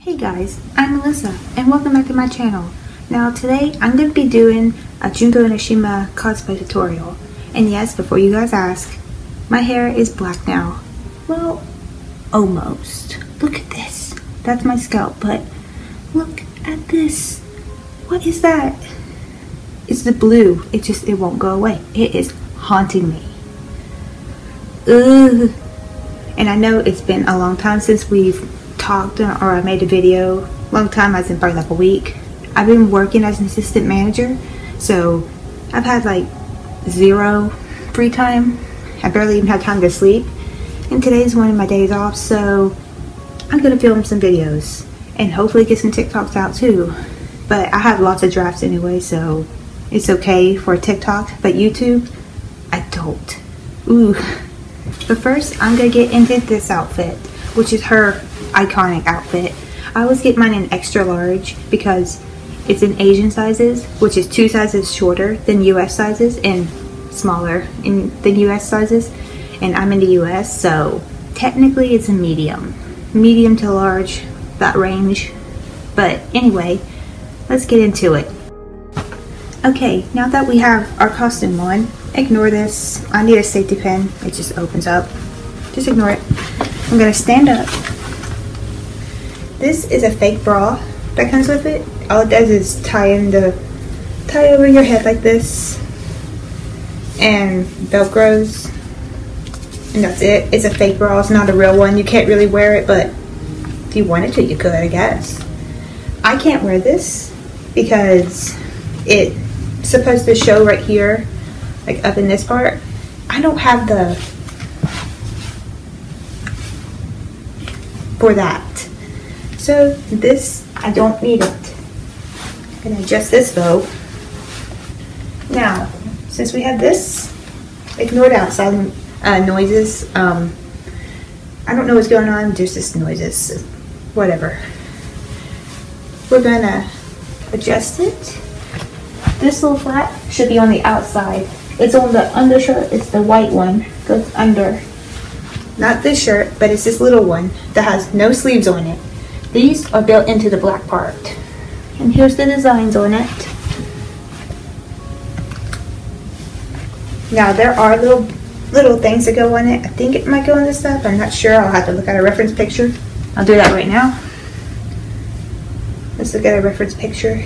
Hey guys, I'm Melissa and welcome back to my channel. Now today I'm going to be doing a Junko Enoshima cosplay tutorial. And yes, before you guys ask, my hair is black now. Well, almost. Look at this. That's my scalp, but look at this. What is that? It's the blue. It won't go away. It is haunting me. Ugh. And I know it's been a long time since we've talked or I made a video. Long time, as in probably like a week. I've been working as an assistant manager, so I've had like zero free time. I barely even have time to sleep. And today's one of my days off, so I'm gonna film some videos and hopefully get some TikToks out too. But I have lots of drafts anyway, so it's okay for TikTok, but YouTube, I don't. Ooh. But first, I'm gonna get into this outfit, which is her iconic outfit. I always get mine in extra large because it's in Asian sizes, which is 2 sizes shorter than US sizes and smaller than US sizes. And I'm in the US, so technically it's a medium to large, that range. But anyway, let's get into it. Okay, now that we have our costume on, ignore this. I need a safety pin. It just opens up. Just ignore it. I'm gonna stand up. This is a fake bra that comes with it. All it does is tie over your head like this and velcros, and that's it. It's a fake bra. It's not a real one. You can't really wear it, but if you wanted to, you could, I guess. I can't wear this because it's supposed to show right here, like up in this part. I don't have the for that. So this, I don't need it. I'm gonna adjust this though. Now, since we have this, ignore the outside noises. I don't know what's going on, just this noises, whatever. We're gonna adjust it. This little flap should be on the outside. It's on the undershirt, it's the white one, goes under. Not this shirt, but it's this little one that has no sleeves on it. These are built into the black part. And here's the designs on it. Now there are little things that go on it. I think it might go on this stuff. I'm not sure. I'll have to look at a reference picture. I'll do that right now. Let's look at a reference picture.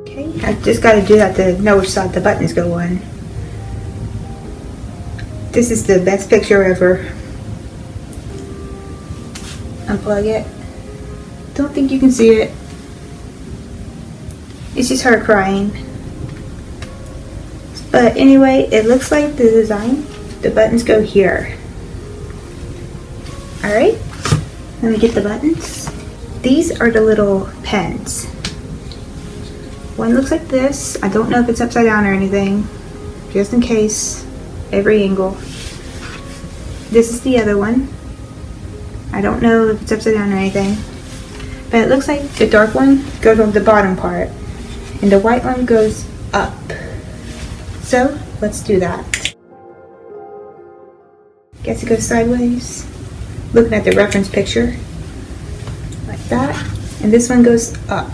Okay, I just got to do that to know which side the buttons go on. This is the best picture ever. Unplug it. Don't think you can see it. It's just her crying. But anyway, it looks like the design. The buttons go here. Alright, let me get the buttons. These are the little pens. One looks like this. I don't know if it's upside down or anything. Just in case. Every angle. This is the other one. I don't know if it's upside down or anything, but it looks like the dark one goes on the bottom part and the white one goes up. So let's do that. Guess it goes sideways. Looking at the reference picture like that, and this one goes up.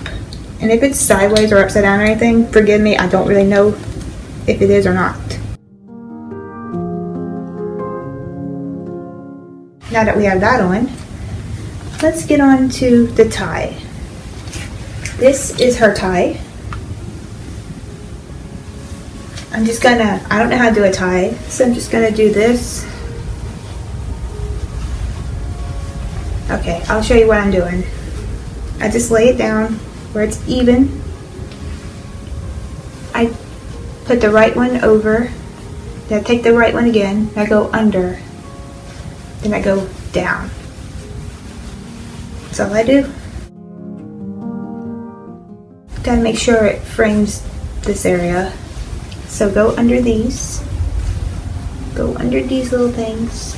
And if it's sideways or upside down or anything, forgive me, I don't really know if it is or not. Now that we have that on, let's get on to the tie. This is her tie. I don't know how to do a tie, so I'm just gonna do this. Okay, I'll show you what I'm doing. I just lay it down where it's even. I put the right one over, then I take the right one again, I go under. Then I go down. That's all I do. Gotta make sure it frames this area. So go under these. Go under these little things.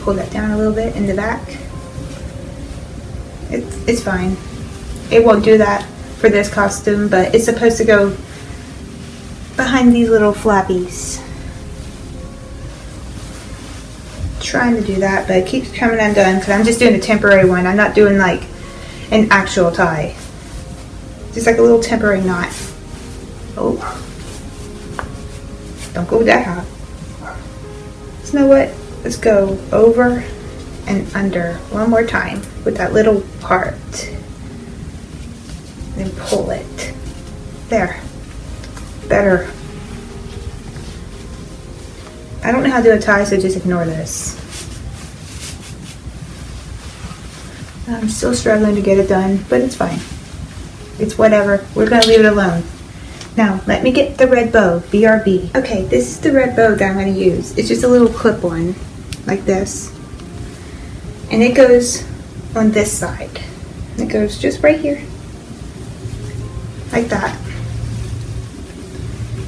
Pull that down a little bit in the back. It's fine. It won't do that for this costume, but it's supposed to go behind these little flappies. trying to do that, but it keeps coming undone because I'm just doing a temporary one. I'm not doing like an actual tie. Just like a little temporary knot. Oh. Don't go that high. So you know what? Let's go over and under one more time with that little part. Then pull it. There. Better. I don't know how to do a tie, so just ignore this. I'm still struggling to get it done, but it's fine. It's whatever. We're going to leave it alone. Now, let me get the red bow, BRB. Okay, this is the red bow that I'm going to use. It's just a little clip one, like this. And it goes on this side. It goes just right here. Like that.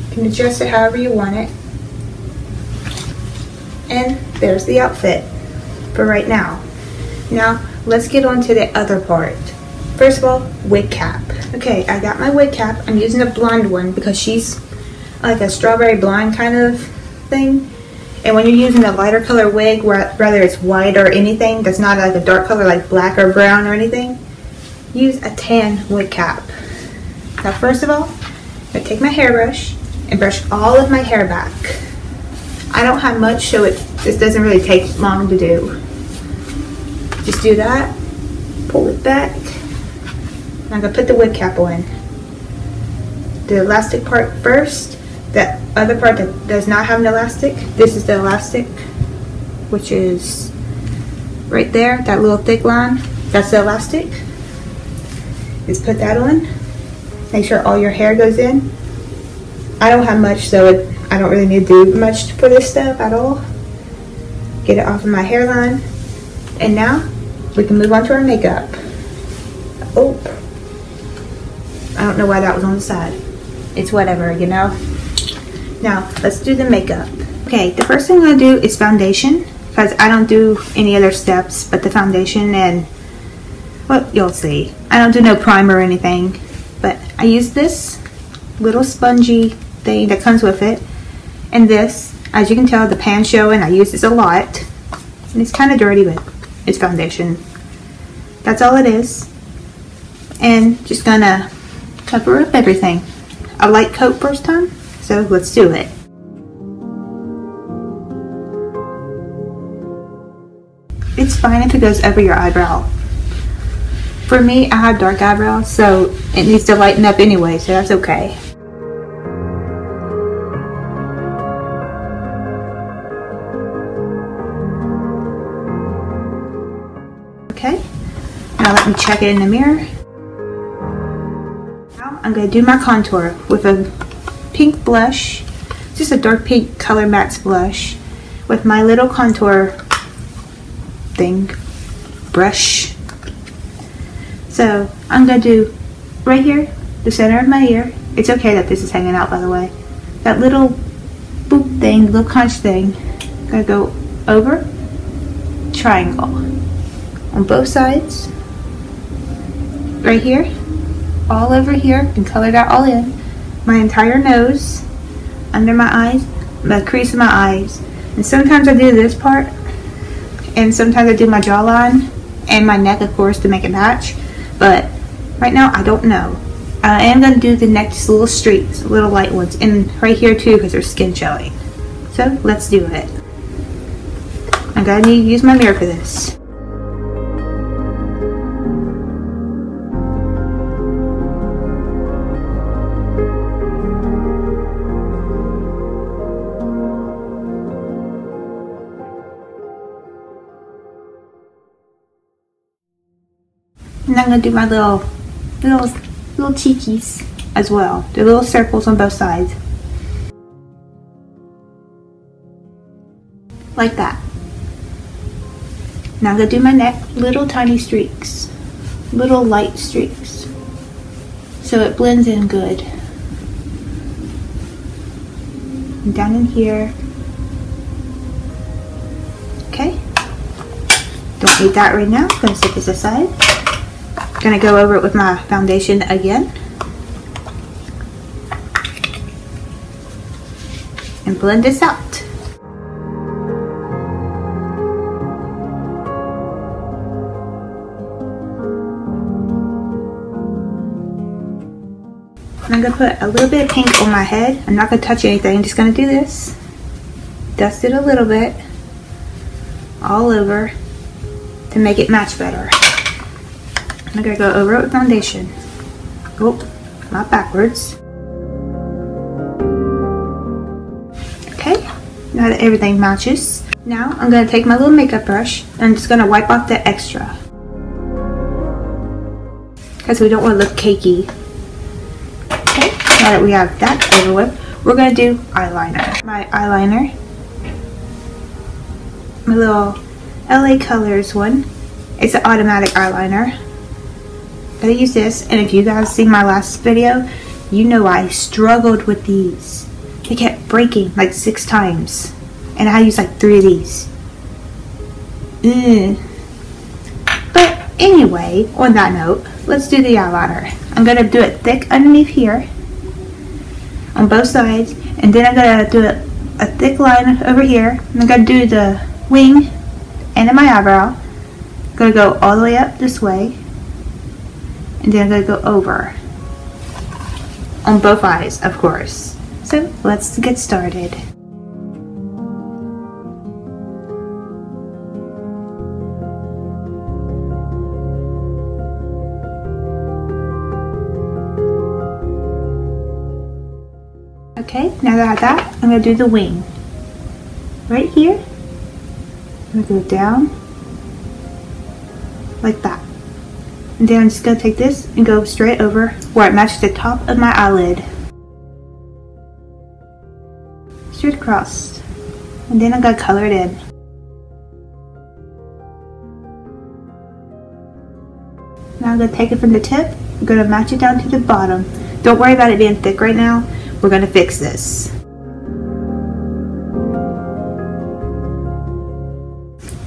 You can adjust it however you want it. And there's the outfit for right now. Now, let's get on to the other part. First of all, wig cap. Okay, I got my wig cap. I'm using a blonde one because she's like a strawberry blonde kind of thing. And when you're using a lighter color wig, whether it's white or anything that's not like a dark color like black or brown or anything, use a tan wig cap. Now first of all, I'm going to take my hairbrush and brush all of my hair back. I don't have much, so this doesn't really take long to do. Just do that, pull it back. I'm going to put the wig cap on. The elastic part first. That other part that does not have an elastic, this is the elastic, which is right there, that little thick line. That's the elastic. Just put that on. Make sure all your hair goes in. I don't have much, so I don't really need to do much for this stuff at all. Get it off of my hairline. And now, we can move on to our makeup. Oh. I don't know why that was on the side. It's whatever, you know. Now, let's do the makeup. Okay, the first thing I'm going to do is foundation. Because I don't do any other steps but the foundation and, well, you'll see. I don't do no primer or anything. But I use this little spongy thing that comes with it. And this, as you can tell, the pan's showing. I use this a lot. And it's kind of dirty, but it's foundation. That's all it is. And just going to cover up everything. A light coat first time. So let's do it. It's fine if it goes over your eyebrow. For me, I have dark eyebrows, so it needs to lighten up anyway, so that's okay. Okay, now let me check it in the mirror. Now I'm going to do my contour with a pink blush, just a dark pink Color Max blush with my little contour thing, brush. So I'm going to do right here, the center of my ear. It's okay that this is hanging out, by the way. That little boop thing, little conch thing. Going to go over, triangle on both sides, right here, all over here, and color that all in. My entire nose, under my eyes, the crease of my eyes. And sometimes I do this part, and sometimes I do my jawline, and my neck, of course, to make it match. But right now, I don't know. I am going to do the next little streaks, little light ones, and right here too, because there's skin showing. So let's do it. I'm going to need to use my mirror for this. And I'm going to do my little cheekies as well. The little circles on both sides. Like that. Now I'm going to do my neck. Little tiny streaks. Little light streaks. So it blends in good. And down in here. Okay. Don't need that right now. I'm going to set this aside. Gonna go over it with my foundation again and blend this out. And I'm gonna put a little bit of pink on my head. I'm not gonna touch anything, I'm just gonna do this. Dust it a little bit all over to make it match better. I'm gonna go over it with foundation. Oh, not backwards. Okay, now that everything matches, now I'm gonna take my little makeup brush and I'm just gonna wipe off the extra, because we don't want to look cakey. Okay, now that we have that over with, we're gonna do eyeliner. My eyeliner, my little LA Colors one. It's an automatic eyeliner. Gotta use this, and if you guys see my last video, you know I struggled with these. They kept breaking like 6 times, and I used like 3 of these. But anyway, on that note, let's do the eyeliner. I'm gonna do it thick underneath here on both sides, and then I'm gonna do a thick line over here, and I'm gonna do the wing and in my eyebrow. I'm gonna go all the way up this way, and then I'm gonna go over on both eyes, of course. So let's get started. Okay, now that I have that, I'm gonna do the wing. Right here, I'm gonna go down like that. And then I'm just gonna take this and go straight over where it matches the top of my eyelid. Straight across. And then I'm gonna color it in. Now I'm gonna take it from the tip, I'm gonna match it down to the bottom. Don't worry about it being thick right now. We're gonna fix this.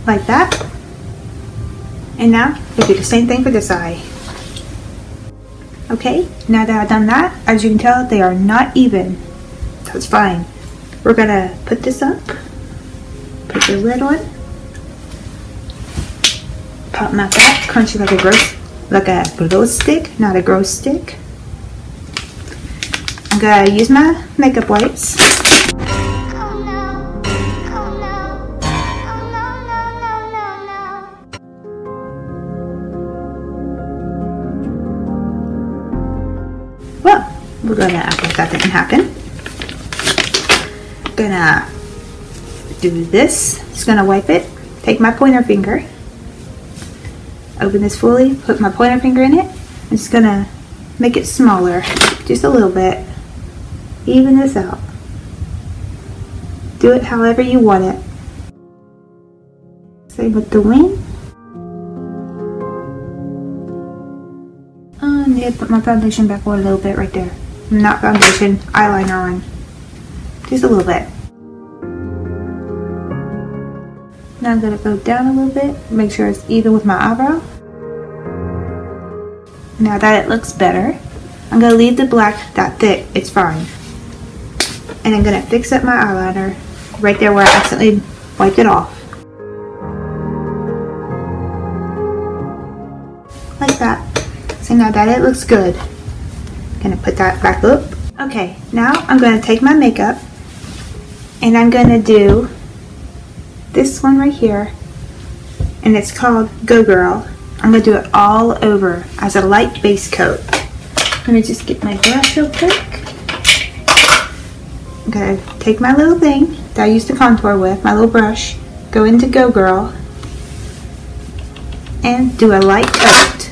Like that. And now we'll do the same thing for this eye. Okay, now that I've done that, as you can tell, they are not even. So it's fine. We're gonna put this up. Put the lid on. Pop them out back. Crunchy like a glow stick, not a GROS stick. I'm gonna use my makeup wipes. Well, we're gonna act like that didn't happen. Gonna do this. Just gonna wipe it. Take my pointer finger. Open this fully. Put my pointer finger in it. I'm just gonna make it smaller, just a little bit. Even this out. Do it however you want it. Same with the wing. I need to put my foundation back on a little bit right there. Not foundation, eyeliner on. Just a little bit. Now I'm gonna go down a little bit, make sure it's even with my eyebrow. Now that it looks better, I'm gonna leave the black that thick, it's fine. And I'm gonna fix up my eyeliner right there where I accidentally wiped it off. Like that. So now that it looks good, I'm gonna put that back up. Okay, now I'm gonna take my makeup and I'm gonna do this one right here, and it's called Go Girl. I'm gonna do it all over as a light base coat. Let me just get my brush real quick. I'm gonna take my little thing that I used to contour with, my little brush, go into Go Girl, and do a light coat.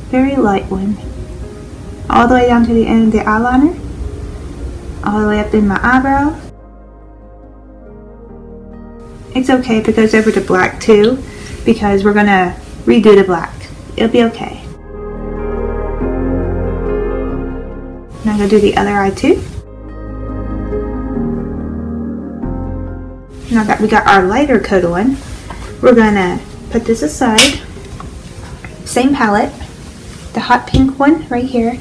Very light one. All the way down to the end of the eyeliner. All the way up in my eyebrow. It's okay if it goes over to black too, because we're gonna redo the black. It'll be okay. Now I'm gonna do the other eye too. Now that we got our lighter coat on, we're gonna put this aside. Same palette, the hot pink one right here.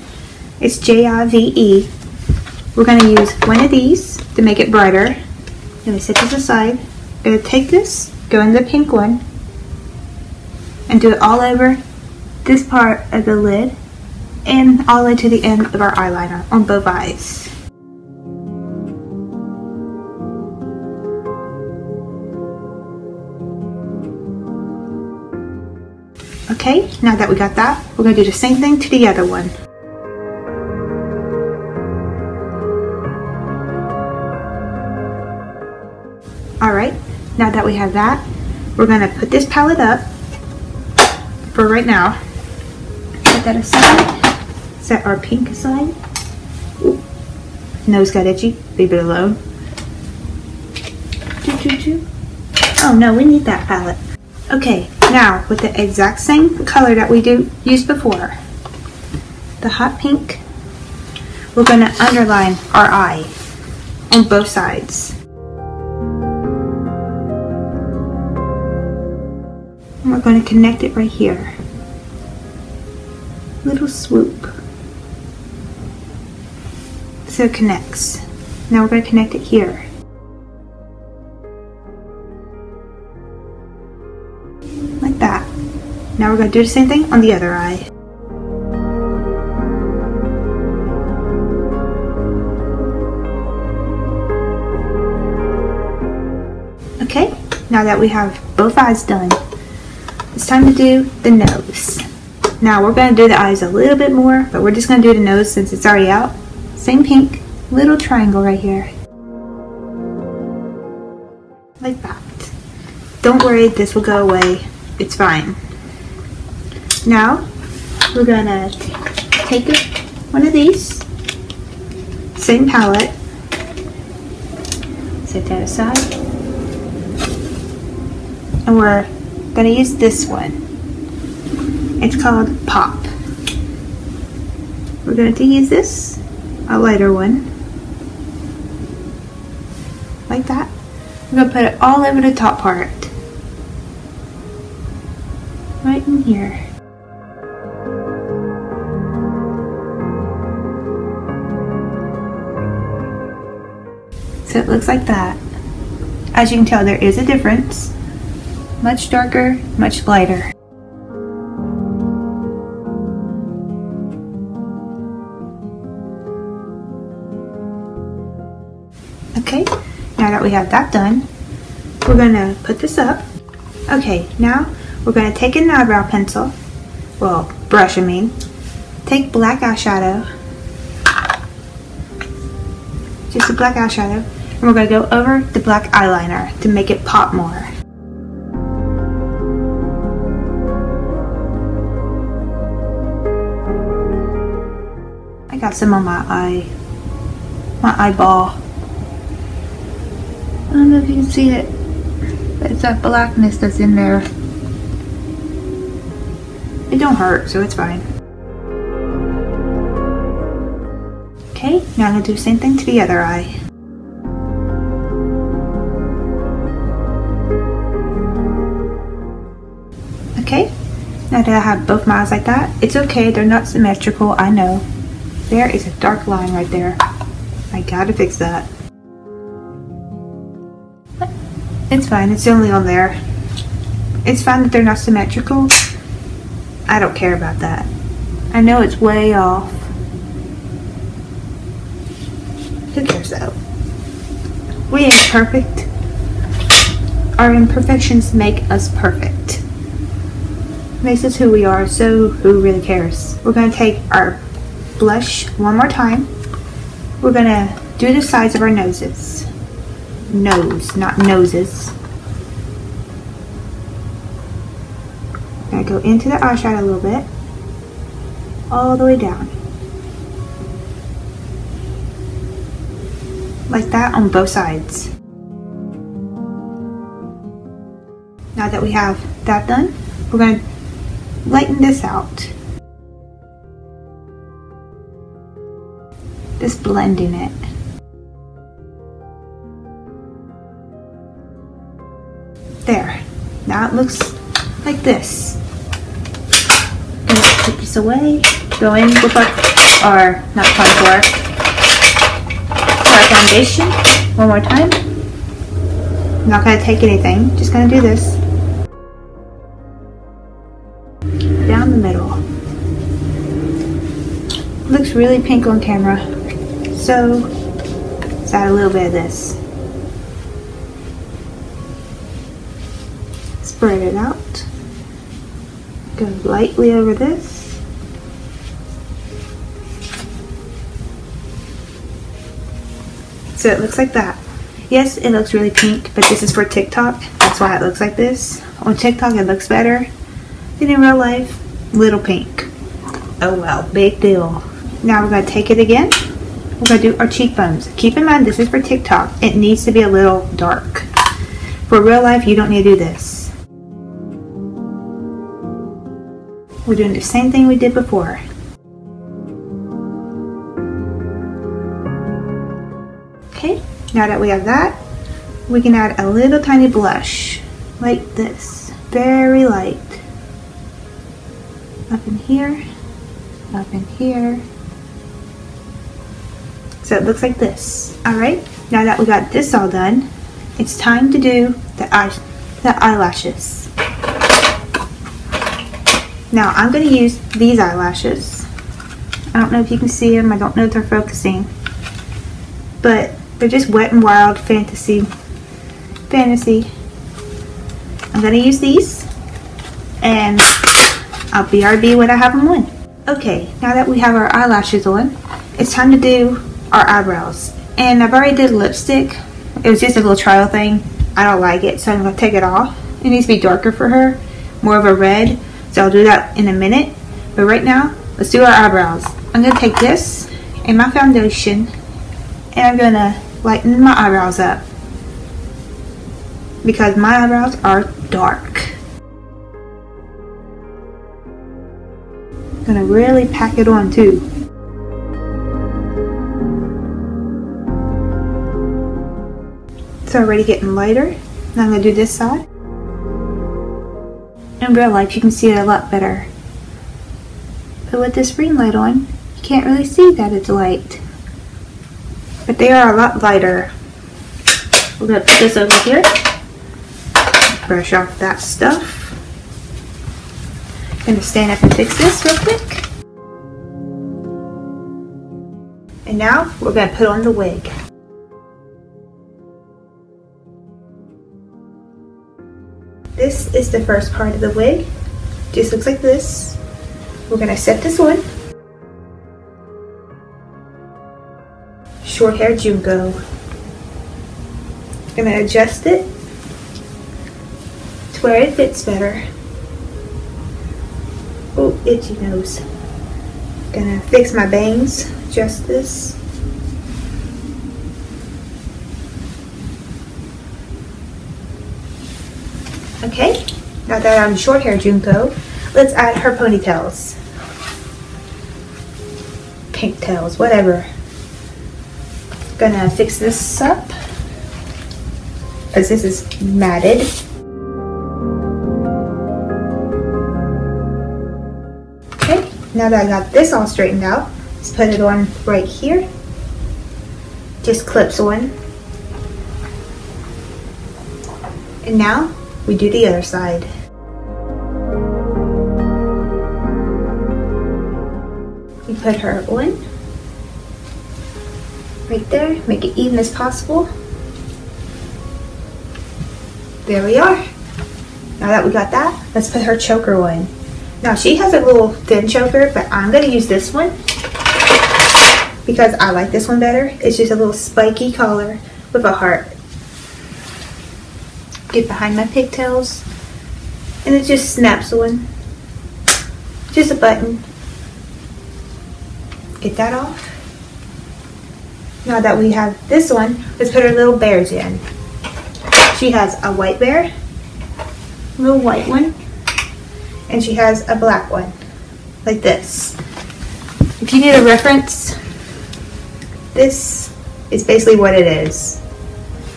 It's JIVE. We're gonna use one of these to make it brighter. Let me set this aside. I'm gonna take this, go in the pink one, and do it all over this part of the lid and all the way to the end of our eyeliner on both eyes. Okay, now that we got that, we're going to do the same thing to the other one. Alright, now that we have that, we're going to put this palette up for right now. Put that aside. Set our pink aside. Ooh. Nose got itchy. Leave it alone. Oh no, we need that palette. Okay, now with the exact same color that we used before, the hot pink, we're going to underline our eye on both sides. And we're going to connect it right here. Little swoop. So it connects. Now we're going to connect it here. Like that. Now we're going to do the same thing on the other eye. Okay, now that we have both eyes done, it's time to do the nose. Now we're going to do the eyes a little bit more, but we're just going to do the nose since it's already out. Same pink, little triangle right here. Like that. Don't worry, this will go away. It's fine. Now we're going to take one of these, same palette, set that aside, and we're going to use this one. It's called Pop. We're going to use this, a lighter one, like that. We're going to put it all over the top part, right in here. So it looks like that. As you can tell, there is a difference. Much darker, much lighter. Okay, now that we have that done, we're going to put this up. Okay, now we're going to take an eyebrow pencil, well, brush I mean, take black eyeshadow, just a black eyeshadow, and we're going to go over the black eyeliner to make it pop more. I got some on my eyeball. I don't know if you can see it, but it's that blackness that's in there. It don't hurt, so it's fine. Okay, now I'm going to do the same thing to the other eye. Okay, now that I have both my eyes like that, it's okay, they're not symmetrical, I know. There is a dark line right there. I gotta fix that. It's fine, it's only on there. It's fine that they're not symmetrical. I don't care about that. I know it's way off. Who cares though? We ain't perfect. Our imperfections make us perfect. Makes us who we are, so who really cares? We're going to take our blush one more time. We're going to do the sides of our noses. Nose, not noses. I'm going to go into the eyeshadow a little bit. All the way down. Like that on both sides. Now that we have that done, we're going to lighten this out. Just blending it. There. Now it looks like this. Gonna take this away. Go in with our not contour. Our foundation. One more time. I'm not gonna take anything. Just gonna do this. Down the middle. really pink on camera. So let's add a little bit of this. Spread it out. Go lightly over this. So it looks like that. Yes, it looks really pink, but this is for TikTok. That's why it looks like this. On TikTok it looks better than in real life. Little pink. Oh well, big deal. Now we're going to take it again. We're going to do our cheekbones. Keep in mind this is for TikTok. It needs to be a little dark. For real life you don't need to do this. We're doing the same thing we did before. Okay, now that we have that, we can add a little tiny blush, like this, very light. Up in here, up in here. So it looks like this. Alright, now that we got this all done, it's time to do the eyelashes. Now I'm going to use these eyelashes. I don't know if you can see them, I don't know if they're focusing, but they're just Wet n Wild fantasy. I'm going to use these, and I'll BRB when I have them on. Okay, now that we have our eyelashes on, it's time to do our eyebrows. And I've already did lipstick. It was just a little trial thing. I don't like it, so I'm going to take it off. It needs to be darker for her, more of a red. So I'll do that in a minute. But right now, let's do our eyebrows. I'm going to take this and my foundation, and I'm going to lighten my eyebrows up, because my eyebrows are dark. I'm going to really pack it on too. It's already getting lighter. Now I'm going to do this side. In real life you can see it a lot better, but with this ring light on you can't really see that it's light, but they are a lot lighter. We're going to put this over here, brush off that stuff. I'm going to stand up and fix this real quick, and now we're going to put on the wig. This is the first part of the wig. Just looks like this. We're going to set this on. Short hair Junko. I'm going to adjust it to where it fits better. Oh, itchy nose. Gonna fix my bangs. Adjust this. Okay, now that I'm short hair Junko, let's add her ponytails. Pigtails, whatever. Gonna fix this up, because this is matted. Okay, now that I got this all straightened out, let's put it on right here. Just clips on. And now, we do the other side. We put her on right there, make it even as possible. There we are. Now that we got that, let's put her choker on. Now she has a little thin choker, but I'm going to use this one because I like this one better. It's just a little spiky collar with a heart. Get behind my pigtails, and it just snaps on. Just a button. Get that off. Now that we have this one, let's put our little bears in. She has a white bear, a little white one, and she has a black one, like this. If you need a reference, this is basically what it is.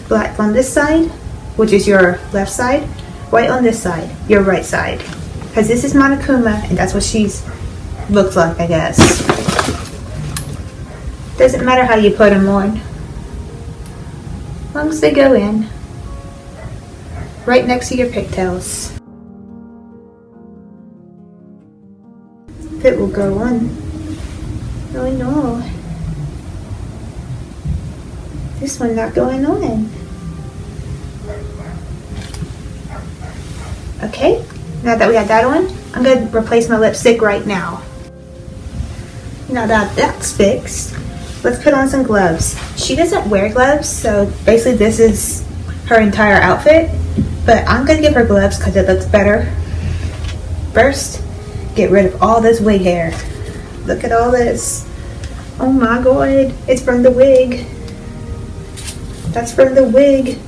Black on this side, which is your left side, white on this side, your right side. Because this is Monokuma, and that's what she's looks like, I guess. Doesn't matter how you put them on, as long as they go in right next to your pigtails. It will go on. Oh no. This one's not going on. Okay, now that we got that on, I'm going to replace my lipstick right now. Now that that's fixed, let's put on some gloves. She doesn't wear gloves, so basically this is her entire outfit, but I'm going to give her gloves because it looks better. First, get rid of all this wig hair. Look at all this. Oh my god, it's from the wig. That's from the wig.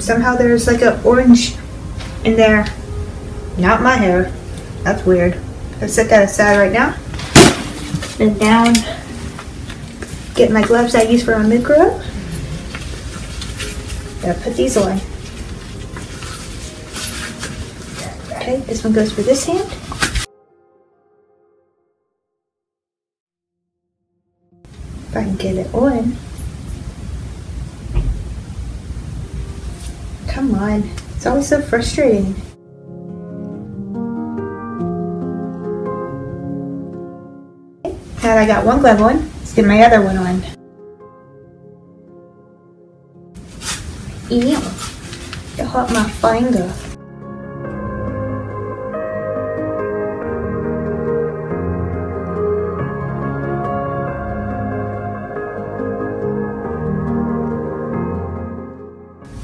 Somehow there's like an orange in there. Not my hair. That's weird. Let's set that aside right now. Then down, get my gloves I use for my micro. Gotta put these on. Okay, this one goes for this hand. If I can get it on. Come on, it's always so frustrating. Now that I got one glove on, let's get my other one on. Ew, it hurt my finger.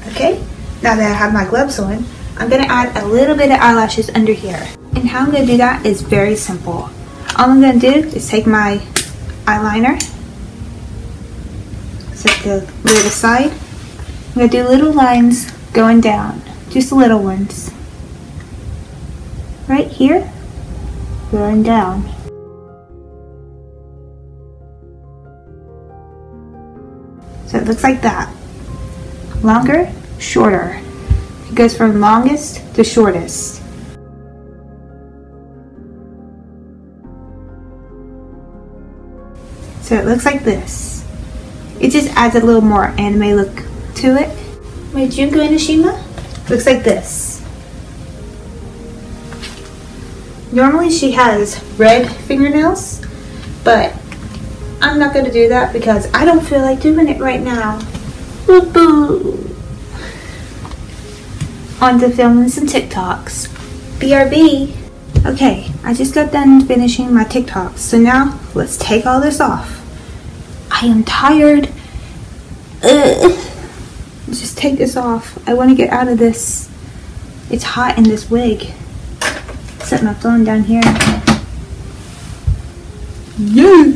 Okay, now that I have my gloves on, I'm going to add a little bit of eyelashes under here. And how I'm going to do that is very simple. All I'm going to do is take my eyeliner, set the lid aside. I'm going to do little lines going down, just little ones. Right here, going down. So it looks like that. Longer, shorter. It goes from longest to shortest. So it looks like this. It just adds a little more anime look to it. My Junko Enoshima looks like this. Normally she has red fingernails, but I'm not going to do that because I don't feel like doing it right now. Boo-boo. On to filming some TikToks. BRB. Okay, I just got done finishing my TikToks, so now let's take all this off. I am tired. Just take this off. I want to get out of this. It's hot in this wig. Set my phone down here. Yeah.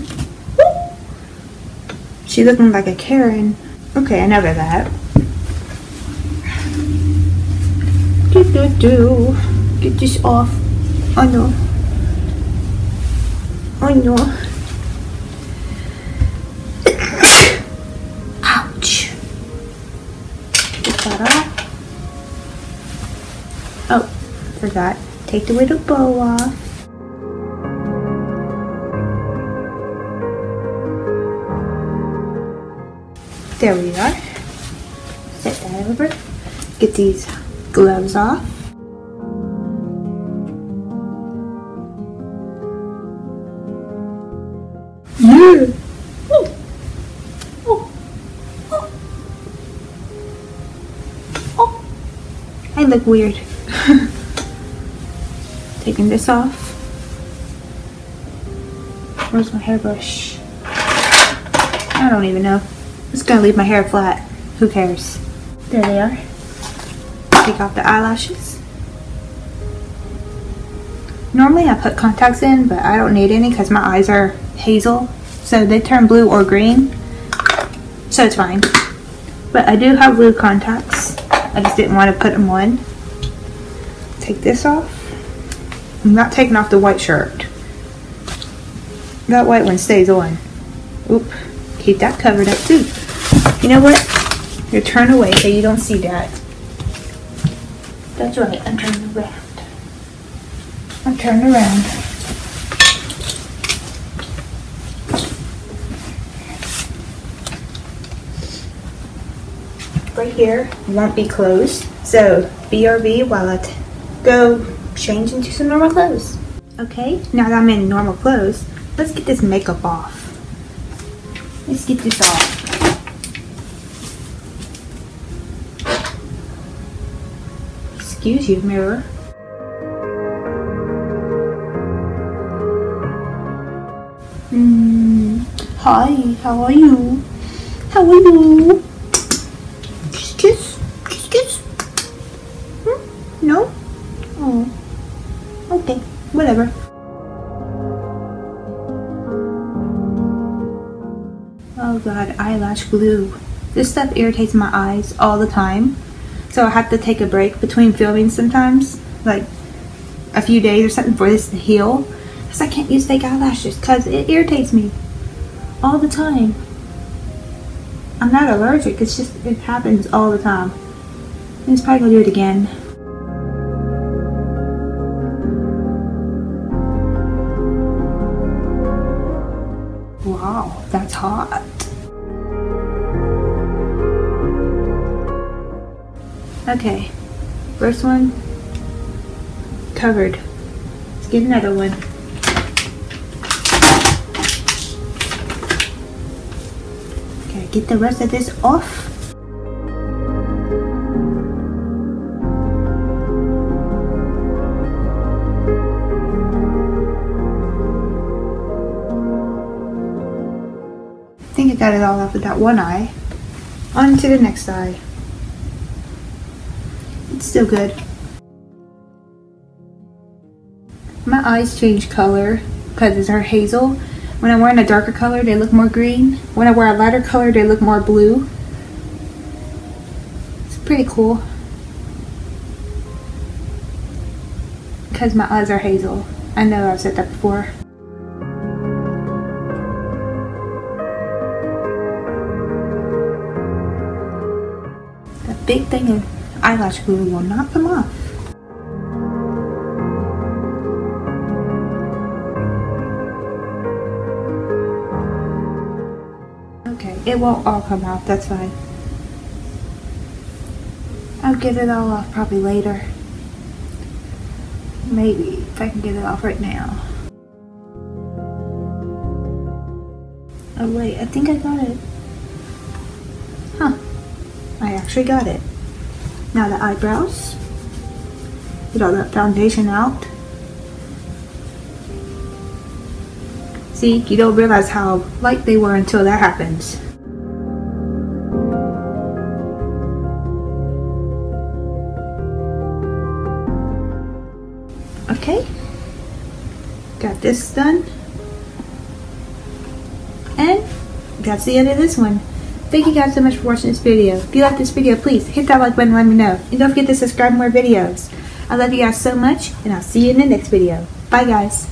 She's looking like a Karen. Okay, enough of that. Get this off. Oh no. Oh no. Ouch. Get that off. Oh, forgot. Take the little bow off. There we are. Set that over. Get these gloves off. Yeah. Oh. Oh. Oh. Oh. I look weird. Taking this off. Where's my hairbrush? I don't even know. I'm just gonna leave my hair flat. Who cares? There they are. Take off the eyelashes. Normally I put contacts in, but I don't need any because my eyes are hazel, so they turn blue or green, so it's fine. But I do have blue contacts. I just didn't want to put them on. Take this off. I'm not taking off the white shirt. That white one stays on. Oop. Keep that covered up too. You know what? You turn away so you don't see that. That's right, I'm turning around. I'm turning around. Right here won't be closed, so BRB while I go change into some normal clothes. Okay, now that I'm in normal clothes, let's get this makeup off. Let's get this off. Excuse you, mirror. Hi, how are you? How are you? Kiss, kiss, kiss, kiss. No? Oh. Okay, whatever. Oh god, eyelash glue. This stuff irritates my eyes all the time. So I have to take a break between filming sometimes. Like a few days or something for this to heal. Because I can't use fake eyelashes because it irritates me all the time. I'm not allergic, it's just, it happens all the time. And it's probably gonna do it again. Wow, that's hot. Okay, first one covered. Let's get another one. Okay, get the rest of this off. I think I got it all off with that one eye. On to the next eye. It's still good. My eyes change color because they're hazel. When I'm wearing a darker color, they look more green. When I wear a lighter color, they look more blue. It's pretty cool. Because my eyes are hazel. I know I've said that before. That big thing of eyelash glue will not come off. Okay, it won't all come off, that's fine. I'll get it all off probably later. Maybe, if I can get it off right now. Oh wait, I think I got it. Huh, I actually got it. Now the eyebrows. Get all that foundation out. See, you don't realize how light they were until that happens. Okay, got this done. And that's the end of this one. Thank you guys so much for watching this video. If you like this video, please hit that like button and let me know. And don't forget to subscribe for more videos. I love you guys so much, and I'll see you in the next video. Bye guys.